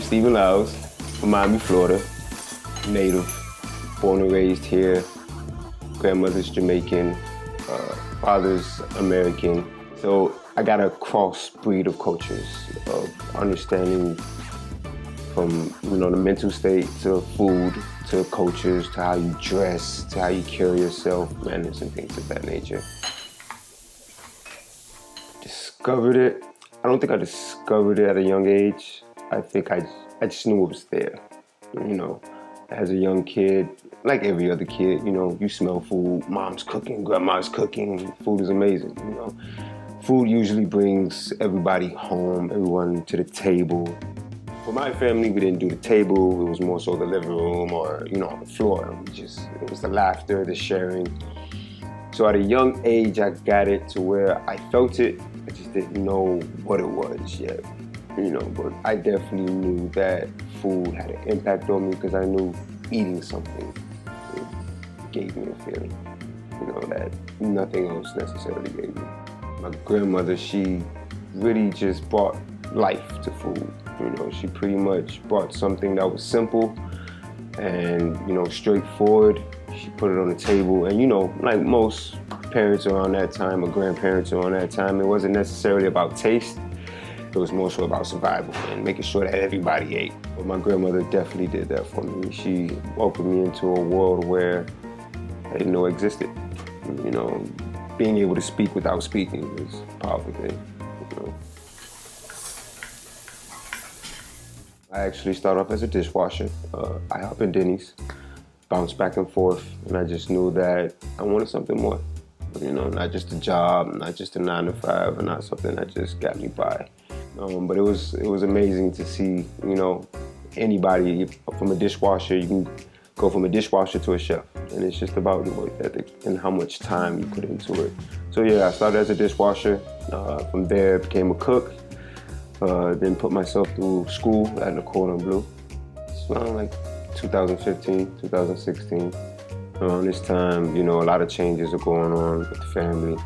Stephen Lyles from Miami, Florida. Native, born and raised here. Grandmother's Jamaican, father's American. So I got a cross breed of cultures, of understanding from the mental state to food, to cultures, to how you dress, to how you carry yourself, manners and things of that nature. Discovered it. I don't think I discovered it at a young age. I think I just knew it was there. As a young kid, like every other kid, you smell food, mom's cooking, grandma's cooking, food is amazing, Food usually brings everybody home, everyone to the table. For my family, we didn't do the table, it was more so the living room or, on the floor. It was the laughter, the sharing. So at a young age, I got it to where I felt it, I just didn't know what it was yet. But I definitely knew that food had an impact on me because I knew eating something gave me a feeling, that nothing else necessarily gave me. My grandmother, she really just brought life to food. She pretty much brought something that was simple and, straightforward. She put it on the table and, like most parents around that time or grandparents around that time, it wasn't necessarily about taste. It was more so about survival and making sure that everybody ate. But my grandmother definitely did that for me. She opened me into a world where I didn't know existed. Being able to speak without speaking was a powerful thing. I actually started off as a dishwasher. I hop in Denny's, bounce back and forth, and I just knew that I wanted something more. Not just a job, not just a 9 to 5, and not something that just got me by. But it was amazing to see, anybody from a dishwasher, you can go from a dishwasher to a chef. And it's just about the work ethic and how much time you put into it. So yeah, I started as a dishwasher. From there, became a cook. Then put myself through school at the Cordon Bleu. It's around like 2015, 2016. Around this time, a lot of changes are going on with the family.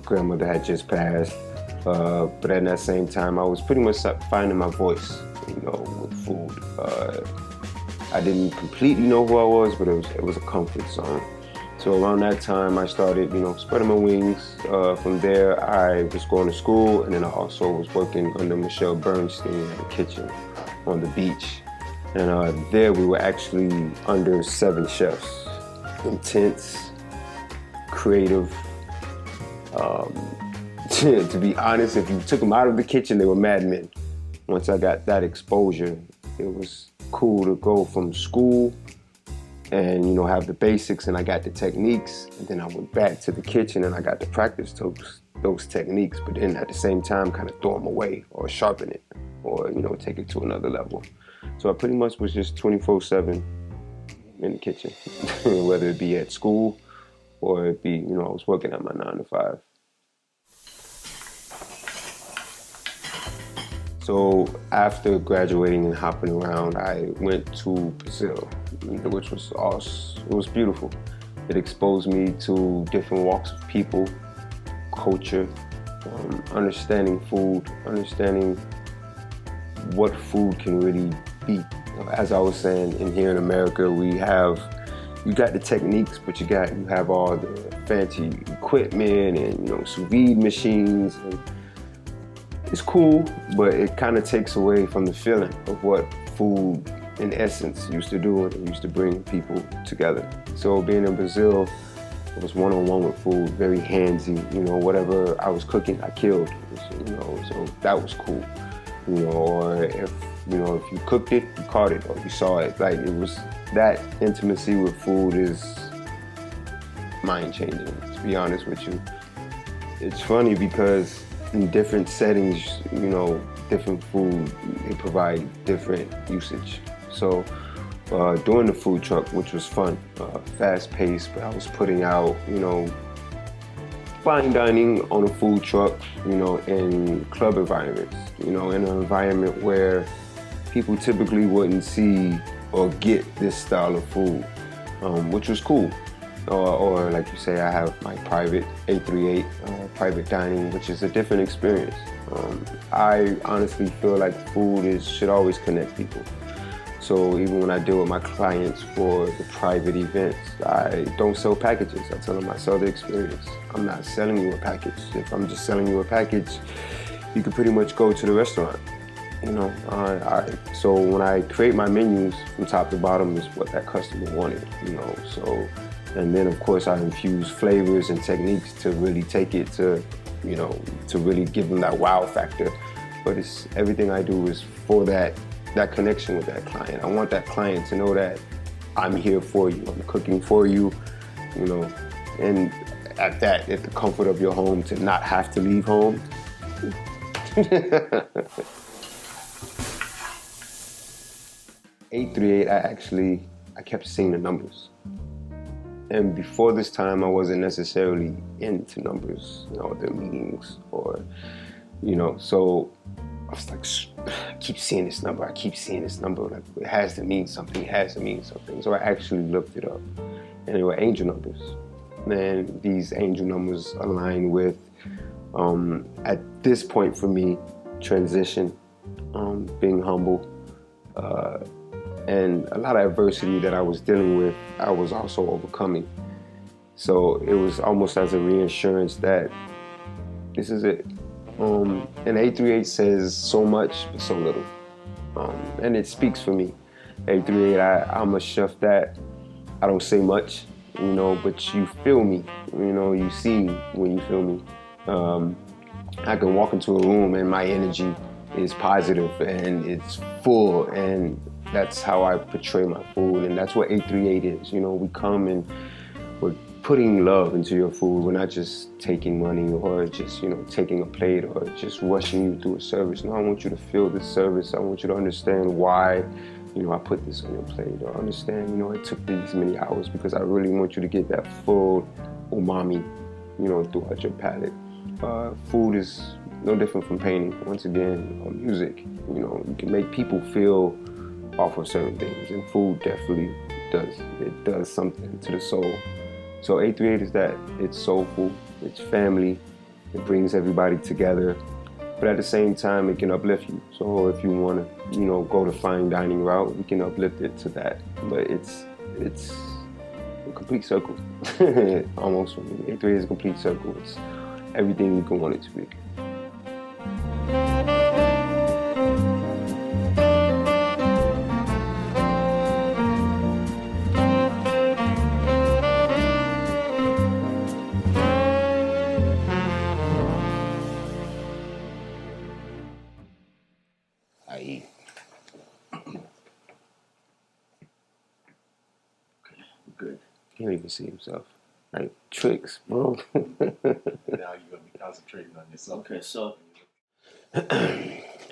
Grandmother had just passed. But at that same time, I was pretty much finding my voice, with food. I didn't completely know who I was, but it was a comfort zone. So around that time, I started, spreading my wings. From there, I was going to school, and then I also was working under Michelle Bernstein in the kitchen on the beach. And there we were actually under 7 chefs. Intense, creative. To be honest, if you took them out of the kitchen, they were madmen. Once I got that exposure, it was cool to go from school and, have the basics, and I got the techniques, and then I went back to the kitchen and I got to practice those techniques, but then at the same time kind of throw them away or sharpen it or, take it to another level. So I pretty much was just 24/7 in the kitchen, whether it be at school or it be, I was working at my 9 to 5. So after graduating and hopping around, I went to Brazil, which was awesome. It was beautiful. It exposed me to different walks of people, culture, understanding food, understanding what food can really be. As I was saying, here in America, you got the techniques, but you have all the fancy equipment and sous vide machines. And it's cool, but it kind of takes away from the feeling of what food, in essence, used to do, and it used to bring people together. So being in Brazil, it was one-on-one with food, very handsy. Whatever I was cooking, I killed. So that was cool. Or if you cooked it, you caught it, or you saw it. Like, it was that intimacy with food is mind-changing, to be honest with you. It's funny because in different settings, different food, they provide different usage. So doing the food truck, which was fun, fast-paced, but I was putting out, fine dining on a food truck, in club environments, in an environment where people typically wouldn't see or get this style of food, which was cool. Or like you say, I have my private 838 private dining, which is a different experience. I honestly feel like food should always connect people. So even when I deal with my clients for the private events, I don't sell packages. I tell them I sell the experience. I'm not selling you a package. If I'm just selling you a package, you can pretty much go to the restaurant. So when I create my menus from top to bottom is what that customer wanted. So and then of course I infuse flavors and techniques to really take it to really give them that wow factor. But it's everything I do is for that connection with that client. I want that client to know that I'm here for you. I'm cooking for you, and at the comfort of your home, to not have to leave home. 838, I kept seeing the numbers. And before this time, I wasn't necessarily into numbers, the meetings so I was like, I keep seeing this number. Like, it has to mean something. So I actually looked it up, and they were angel numbers. And these angel numbers align with, at this point for me, transition, being humble, and a lot of adversity that I was dealing with, I was also overcoming. So it was almost as a reinsurance that this is it. And 838 says so much, but so little. And it speaks for me. 838, I'm a chef that I don't say much, but you feel me. You see me when you feel me. I can walk into a room and my energy is positive and it's full, and that's how I portray my food, and that's what 838 is. We come and we're putting love into your food. We're not just taking money or just, taking a plate or just rushing you through a service. No, I want you to feel the service. I want you to understand why, I put this on your plate, or understand, it took these many hours, because I really want you to get that full umami, throughout your palate. Food is no different from painting. Once again, music, you can make people feel off of certain things, and food definitely does. It does something to the soul. So 838 is that. It's soulful, it's family, it brings everybody together, but at the same time it can uplift you. So if you want to, go the fine dining route, we can uplift it to that. But it's a complete circle, almost for me. 838 is a complete circle. It's everything you can want it to be. I eat. Good. He don't even see himself. Like tricks, bro. Now you're gonna be concentrating on yourself. Okay, so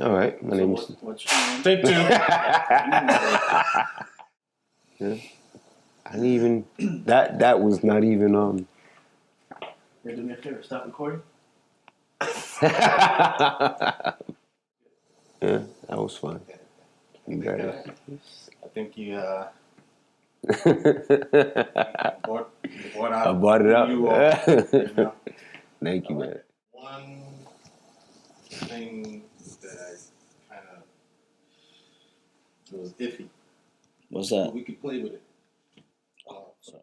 All right, my name is. what's your name? Take two. Yeah. I didn't even. That was not even. Hey, do me a favor, stop recording. Yeah, that was fun. You got it. I think you I bought it up. You all, Thank you, man. One thing that I kind of it was iffy. What's that? We could play with it. So.